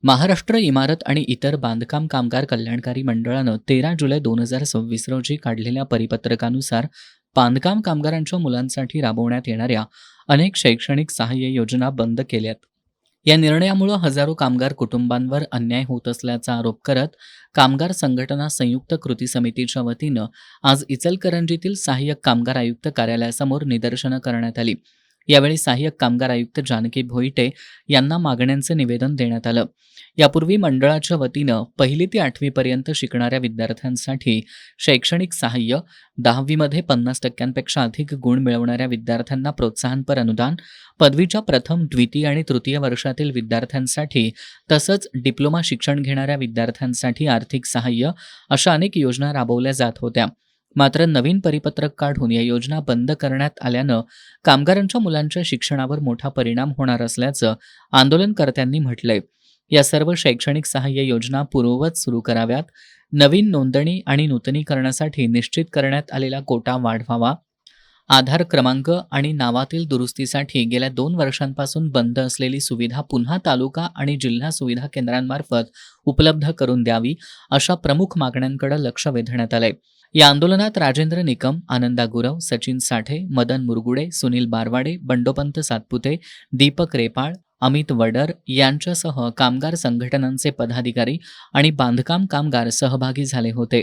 महाराष्ट्र इमारत आणि इतर बांधकाम कामगार कल्याणकारी मंडळानं 13 जुलै 2026 रोजी काढलेल्या परिपत्रकानुसार बांधकाम कामगारांच्या मुलांसाठी राबवण्यात येणाऱ्या अनेक शैक्षणिक सहाय्य योजना बंद केल्यात. या निर्णयामुळे हजारो कामगार कुटुंबांवर अन्याय होत असल्याचा आरोप करत कामगार संघटना संयुक्त कृती समितीच्या वतीनं आज इचलकरंजीतील सहाय्यक कामगार आयुक्त कार्यालयासमोर निदर्शनं करण्यात आली. यावेळी सहाय्यक कामगार आयुक्त जानकी भोईटे यांना मागण्यांचं निवेदन देण्यात आलं. यापूर्वी मंडळाच्या वतीनं 1ली ते 8वी पर्यंत शिकणाऱ्या विद्यार्थ्यांसाठी शैक्षणिक सहाय्य, 10वीमध्ये 50% अधिक गुण मिळवणाऱ्या विद्यार्थ्यांना प्रोत्साहनपर अनुदान, पदवीच्या प्रथम, द्वितीय आणि तृतीय वर्षातील विद्यार्थ्यांसाठी तसंच डिप्लोमा शिक्षण घेणाऱ्या विद्यार्थ्यांसाठी आर्थिक सहाय्य अशा अनेक योजना राबवल्या जात होत्या. मात्र नवीन परिपत्रक काढून या योजना बंद करण्यात आल्यानं कामगारांच्या मुलांच्या शिक्षणावर मोठा परिणाम होणार असल्याचं आंदोलनकर्त्यांनी म्हटलंय. या सर्व शैक्षणिक सहाय्य योजना पूर्ववत सुरू कराव्यात, नवीन नोंदणी आणि नूतनीकरणासाठी निश्चित करण्यात आलेला कोटा वाढवावा, आधार क्रमांक आणि नावातील दुरुस्तीसाठी गेल्या 2 वर्षांपासून बंद असलेली सुविधा पुन्हा तालुका आणि जिल्हा सुविधा केंद्रांमार्फत उपलब्ध करून द्यावी, अशा प्रमुख मागण्यांकडे लक्ष वेधण्यात आलंय. या आंदोलनात राजेंद्र निकम, आनंदा गुरव, सचिन साठे, मदन मुरगुडे, सुनील बारवाडे, बंडोपंत सातपुते, दीपक रेपाळ, अमित वडर यांच्यासह कामगार संघटनांचे पदाधिकारी आणि बांधकाम कामगार सहभागी झाले होते.